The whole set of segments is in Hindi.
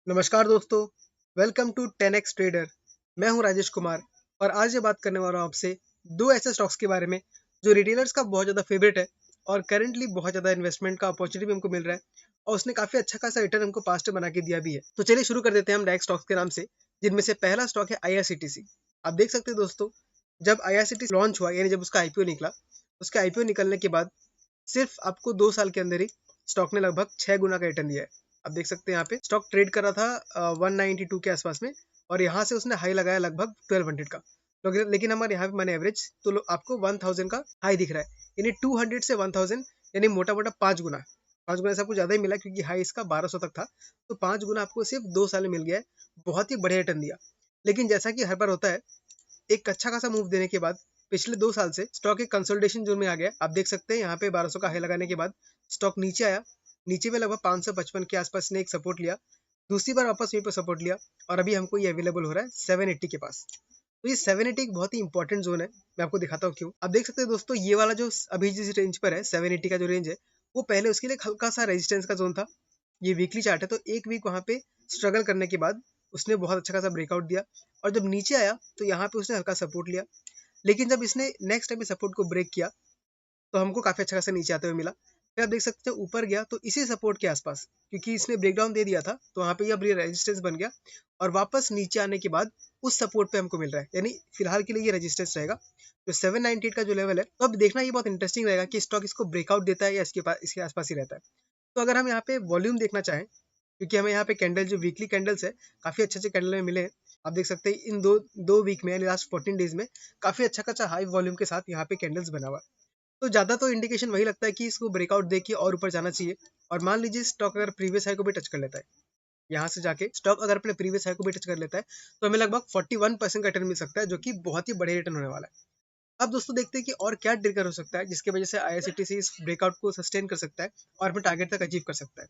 नमस्कार दोस्तों, वेलकम टू 10x ट्रेडर। मैं हूं राजेश कुमार और आज ये बात करने वाला हूं आपसे दो ऐसे स्टॉक्स के बारे में जो रिटेलर्स का बहुत ज़्यादा फेवरेट है और करंटली बहुत ज़्यादा इन्वेस्टमेंट का अपॉर्चुनिटी भी हमको मिल रहा है और उसने काफ़ी अच्छा खासा रिटर्न हमको पास्ट में बना के दिया भी है। तो चलिए शुरू कर देते हैं हम डायरेक्ट स्टॉक्स के नाम से, जिनमें से पहला स्टॉक है IRCTC। आप देख सकते हैं दोस्तों, जब IRCTC लॉन्च हुआ यानी जब उसका IPO निकला, उसका IPO निकलने के बाद सिर्फ आपको 2 साल के अंदर ही स्टॉक ने लगभग 6 गुना का रिटर्न दिया है। आप देख सकते हैं यहाँ पे स्टॉक ट्रेड कर रहा था 192 के आसपास में और यहाँ से उसने हाई लगाया लगभग 1200 का। लेकिन हमारे यहाँ पे मैंने एवरेज तो आपको 1000 का हाई दिख रहा है, यानी 200 से 1000 यानी मोटा मोटा 5 गुना। 5 गुना से आपको ज़्यादा ही मिला क्योंकि हाई इसका 1200 तक था, तो 5 गुना आपको सिर्फ 2 साल में मिल गया है। बहुत ही बढ़िया रिटर्न दिया। लेकिन जैसा कि हर बार होता है, एक अच्छा खासा मूव देने के बाद पिछले 2 साल से स्टॉक एक कंसोलिडेशन जोन में आ गया। आप देख सकते हैं यहाँ पे 1200 का हाई लगाने के बाद स्टॉक नीचे आया, नीचे में लगभग 555 के आसपास ने एक सपोर्ट लिया, दूसरी बार वापस यहीं पर सपोर्ट लिया और अभी हमको ये अवेलेबल हो रहा है 780 के पास। तो ये 780 एक बहुत ही इंपॉर्टेंट जोन है, मैं आपको दिखाता हूँ क्यों। आप देख सकते हैं दोस्तों, ये वाला जो अभी जिस रेंज पर है 780 का जो रेंज है, वो पहले उसके लिए एक हल्का सा रेजिस्टेंस का जोन था। ये वीकली चार्ट है, तो एक वीक वहाँ पे स्ट्रगल करने के बाद उसने बहुत अच्छा खासा ब्रेकआउट दिया और जब नीचे आया तो यहाँ पे उसने हल्का सपोर्ट लिया। लेकिन जब इसने नेक्स्ट टाइम सपोर्ट को ब्रेक किया तो हमको काफ़ी अच्छा खासा नीचे आते हुए मिला। फिर आप देख सकते हैं ऊपर गया तो इसी सपोर्ट के आसपास, क्योंकि इसने ब्रेकडाउन दे दिया था तो वहाँ पे ये अब रेजिस्टेंस बन गया और वापस नीचे आने के बाद उस सपोर्ट पे हमको मिल रहा है, यानी फिलहाल के लिए ये रेजिस्टेंस रहेगा जो 798 का जो लेवल है। तो अब देखना ये बहुत इंटरेस्टिंग रहेगा कि स्टॉक इसको ब्रेकआउट देता है या इसके पास इसके आसपास ही रहता है। तो अगर हम यहाँ पे वॉल्यूम देखना चाहें, क्योंकि हमें यहाँ पे कैंडल जो वीकली कैंडल्स है काफ़ी अच्छे अच्छे कैंडल में मिले हैं। आप देख सकते हैं इन दो दो वीक में यानी लास्ट 14 डेज में काफ़ी अच्छा खासा हाई वॉल्यूम के साथ यहाँ पे कैंडल्स बना हुआ है। तो ज़्यादा तो इंडिकेशन वही लगता है कि इसको ब्रेकआउट दे के और ऊपर जाना चाहिए। और मान लीजिए स्टॉक अगर प्रीवियस हाई को भी टच कर लेता है, यहाँ से जाके स्टॉक अगर अपने प्रीवियस हाई को भी टच कर लेता है, तो हमें लगभग 41% का रिटर्न मिल सकता है, जो कि बहुत ही बड़े रिटर्न होने वाला है। अब दोस्तों देखते हैं कि और क्या ट्रिगर हो सकता है जिसकी वजह से IRCTC इस ब्रेकआउट को सस्टेन कर सकता है और अपने टारगेट तक अचीव कर सकता है।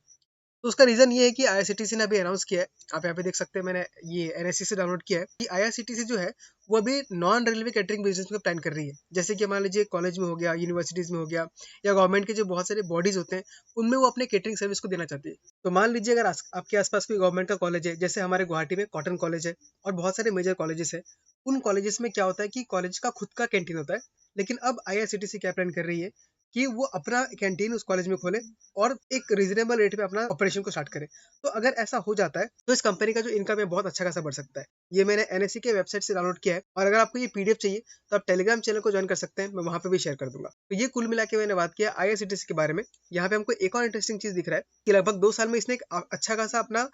तो उसका रीज़न ये है कि IRCTC ने अभी अनाउंस किया है, आप यहाँ पे देख सकते हैं, मैंने ये NSE से डाउनलोड किया है कि IRCTC जो है वो अभी नॉन रेलवे कैटरिंग बिजनेस में प्लान कर रही है। जैसे कि मान लीजिए कॉलेज में हो गया, यूनिवर्सिटीज़ में हो गया या गवर्नमेंट के जो बहुत सारे बॉडीज़ होते हैं, उनमें वो अपने कैटरिंग सर्विस को देना चाहती है। तो मान लीजिए अगर आपके आसपास कोई गवर्नमेंट का कॉलेज है, जैसे हमारे गुवाहाटी में कॉटन कॉलेज है और बहुत सारे मेजर कॉलेजेस है। उन कॉलेजेस में क्या होता है कि कॉलेज का खुद का कैंटीन होता है, लेकिन अब IRCTC क्या प्लान कर रही है कि वो अपना कैंटीन उस कॉलेज में खोले और एक रीजनेबल रेट पे अपना ऑपरेशन को स्टार्ट करे। तो अगर ऐसा हो जाता है तो इस कंपनी का जो इनकम है बहुत अच्छा खासा बढ़ सकता है। ये मैंने NSE के वेबसाइट से डाउनलोड किया है और अगर आपको ये PDF चाहिए तो आप टेलीग्राम चैनल को ज्वाइन कर सकते हैं, मैं वहाँ पे भी शेयर कर दूंगा। तो ये कुल मिला के मैंने बात किया IRCTC के बारे में। यहाँ पे हमको एक और इंटरेस्टिंग चीज दिख रहा है कि लगभग 2 साल में इसने एक अच्छा खासा अपना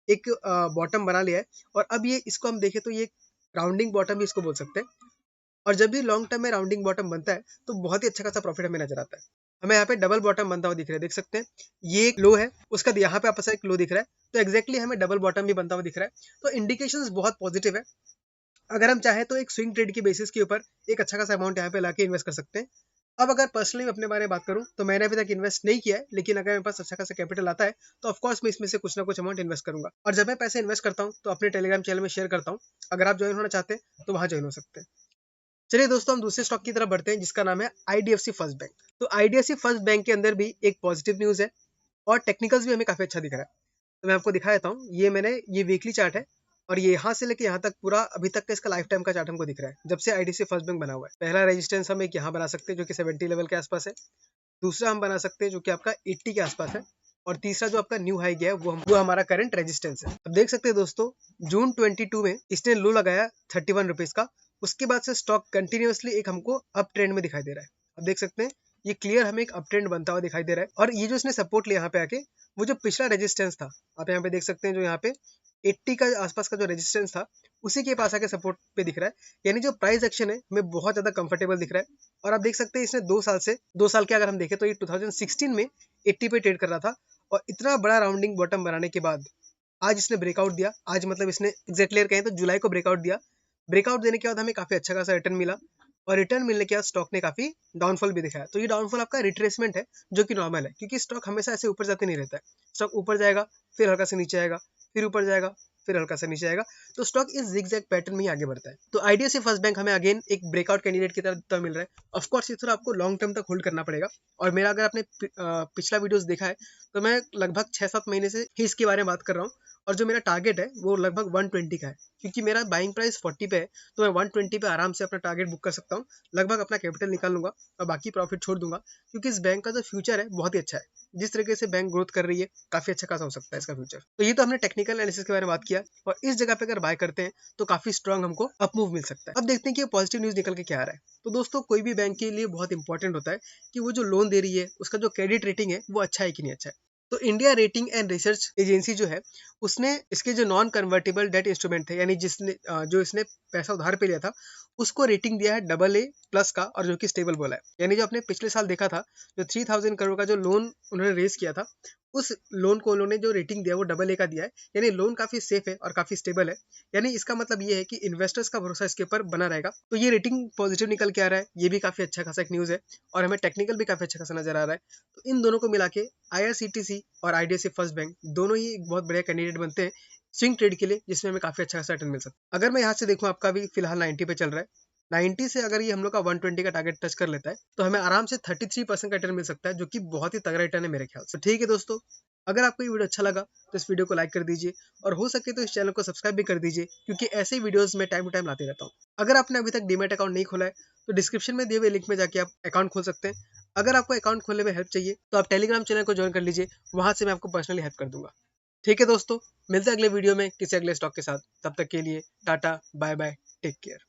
एक बॉटम बना लिया है और अब ये इसको हम देखें तो ये राउंडिंग बॉटम भी इसको बोल सकते हैं। और जब भी लॉन्ग टर्म में राउंडिंग बॉटम बनता है तो बहुत ही अच्छा खासा प्रॉफिट हमें नजर आता है। हमें यहाँ पे डबल बॉटम बनता हुआ दिख रहा है, देख सकते हैं ये एक लो है, उसका यहाँ पे आपस एक लो दिख रहा है, तो एक्जैक्टली हमें डबल बॉटम भी बनता हुआ दिख रहा है। तो इंडिकेशंस बहुत पॉजिटिव है। अगर हम चाहें तो एक स्विंग ट्रेड की बेसिस के ऊपर एक अच्छा खासा अमाउंट यहाँ पे लाके इन्वेस्ट कर सकते हैं। अब अगर पर्सनली अपने बारे में बात करूं तो मैंने अभी तक इन्वेस्ट नहीं किया है, लेकिन अगर मेरे पास अच्छा खासा कैपिटल आता है तो ऑफकोर्स मैं इसमें से कुछ ना कुछ अमाउंट इन्वेस्ट करूंगा। और जब मैं पैसे इन्वेस्ट करता हूं तो अपने टेलीग्राम चैनल में शेयर करता हूं, अगर आप ज्वाइन होना चाहते हैं तो वहां ज्वाइन हो सकते हैं। चलिए दोस्तों, हम दूसरे स्टॉक की तरफ बढ़ते हैं जिसका नाम है IDFC फर्स्ट बैंक। तो IDFC फर्स्ट बैंक के अंदर भी एक पॉजिटिव न्यूज़ है और टेक्निकल्स भी हमें काफ़ी अच्छा दिख रहा है। तो मैं आपको दिखा देता हूँ, ये वीकली चार्ट है और ये यहाँ से लेके यहाँ तक पूरा अभी तक का इसका लाइफ टाइम का चार्ट हमको दिख रहा है जब से IDFC फर्स्ट बैंक बना हुआ है। पहला रेजिस्टेंस हम एक यहाँ बना सकते हैं जो कि 70 लेवल के आसपास है, दूसरा हम बना सकते हैं जो कि आपका 80 के आसपास है और तीसरा जो आपका न्यू हाई गया है वो हमारा करंट रेजिस्टेंस है। अब देख सकते हैं दोस्तों, जून 22 में इसने लो लगाया 31 रुपीज का। उसके बाद से स्टॉक कंटिन्यूअसली एक हमको अप ट्रेंड में दिखाई दे रहा है। अब देख सकते हैं ये क्लियर हमें एक अप ट्रेंड बनता हुआ दिखाई दे रहा है और ये जो इसने सपोर्ट लिया यहाँ पे आके, वो जो पिछला रेजिस्टेंस था, आप यहाँ पे देख सकते हैं जो यहाँ पे 80 का आसपास का जो रेजिस्टेंस था, उसी के पास आके सपोर्ट पे दिख रहा है। यानी जो प्राइस एक्शन है हमें बहुत ज्यादा कंफर्टेबल दिख रहा है। और आप देख सकते हैं इसने 2 साल के अगर हम देखें तो ये 2016 में 80 पे ट्रेड कर रहा था और इतना बड़ा राउंडिंग बॉटम बनाने के बाद आज इसने ब्रेकआउट दिया। आज मतलब इसने एग्जैक्टली कहें तो जुलाई को ब्रेकआउट दिया। ब्रेकआउट देने के बाद हमें काफी अच्छा खासा रिटर्न मिला और रिटर्न मिलने के बाद स्टॉक ने काफी डाउनफॉल भी दिखाया। तो ये डाउनफॉल आपका रिट्रेसमेंट है जो कि नॉर्मल है, क्योंकि स्टॉक हमेशा ऐसे ऊपर जाते नहीं रहता है। स्टॉक ऊपर जाएगा, फिर हल्का से नीचे आएगा, फिर ऊपर जाएगा, फिर हल्का सा नीचे आएगा। तो स्टॉक इस जिगजैग पैटर्न में ही आगे बढ़ता है। तो IDFC फर्स्ट बैंक हमें अगेन एक ब्रेकआउट कैंडिडेट की तरह मिल रहा है। ऑफकोर्स इस तरह आपको लॉन्ग टर्म तक होल्ड करना पड़ेगा। और मेरा अगर आपने पिछला वीडियोस देखा है तो मैं लगभग 6-7 महीने से ही इसके बारे में बात कर रहा हूँ और जो मेरा टारगेट है वो लगभग 120 का है, क्योंकि मेरा बाइंग प्राइस 40 पे है, तो मैं 120 पे आराम से अपना टारगेट बुक कर सकता हूँ। लगभग अपना कैपिटल निकाल लूंगा और बाकी प्रॉफिट छोड़ दूंगा, क्योंकि इस बैंक का जो फ्यूचर है बहुत ही अच्छा है। जिस तरीके से बैंक ग्रोथ कर रही है, काफी अच्छा खासा हो सकता है इसका फ्यूचर। तो ये तो हमने टेक्निकल एनालिसिस के बारे में बात किया, और इस जगह पे अगर बाय करते हैं तो काफी स्ट्रांग हमको अप मूव मिल सकता है। अब देखते हैं कि पॉजिटिव न्यूज निकल के क्या आ रहा है। तो दोस्तों, कोई भी बैंक के लिए बहुत इंपॉर्टेंट होता है कि वो जो लोन दे रही है उसका जो क्रेडिट रेटिंग है वो अच्छा है कि नहीं अच्छा है। तो India rating and research agency जो है, उसने इसके जो नॉन कन्वर्टेबल डेट इंस्ट्रूमेंट थे, यानी जिसने जो इसने पैसा उधार पे लिया था, उसको रेटिंग दिया है AA+ का, और जो कि स्टेबल बोला है। यानी जो आपने पिछले साल देखा था, जो 3000 करोड़ का जो लोन उन्होंने रेज किया था, उस लोन को उन्होंने जो रेटिंग दिया वो AA का दिया है। यानी लोन काफी सेफ है और काफी स्टेबल है। यानी इसका मतलब ये है कि इन्वेस्टर्स का भरोसा इसके ऊपर बना रहेगा। तो ये रेटिंग पॉजिटिव निकल के आ रहा है, ये भी काफी अच्छा खासा एक न्यूज है, और हमें टेक्निकल भी काफी अच्छा खासा नजर आ रहा है। तो इन दोनों को मिला के IRCTC और IDFC फर्स्ट बैंक दोनों ही एक बहुत बढ़िया कैंडिडेट बनते हैं स्विंग ट्रेड के लिए, जिसमें हमें काफी अच्छा खासा रिटर्न मिल सकता है। अगर मैं यहाँ से देखूँ, आपका भी फिलहाल 90 पे चल रहा है। 90 से अगर ये हम लोग का 120 का टारगेट टच कर लेता है, तो हमें आराम से 33% का रिटर्न मिल सकता है, जो कि बहुत ही तगड़ा रिटर्न है मेरे ख्याल से। ठीक है दोस्तों, अगर आपको ये वीडियो अच्छा लगा तो इस वीडियो को लाइक कर दीजिए, और हो सके तो इस चैनल को सब्सक्राइब भी कर दीजिए, क्योंकि ऐसे ही वीडियोस मैं टाइम टू टाइम लाते रहता हूँ। अगर आपने अभी तक डीमैट अकाउंट नहीं खोला है, तो डिस्क्रिप्शन में दिए हुए लिंक में जाके आप अकाउंट खोल सकते हैं। अगर आपको अकाउंट खोलने में हेल्प चाहिए तो आप टेलीग्राम चैनल को ज्वाइन कर लीजिए, वहां से मैं आपको पर्सनली हेल्प कर दूंगा। ठीक है दोस्तों, मिलते हैं अगले वीडियो में किसी अगले स्टॉक के साथ। तब तक के लिए tata, bye bye, take care.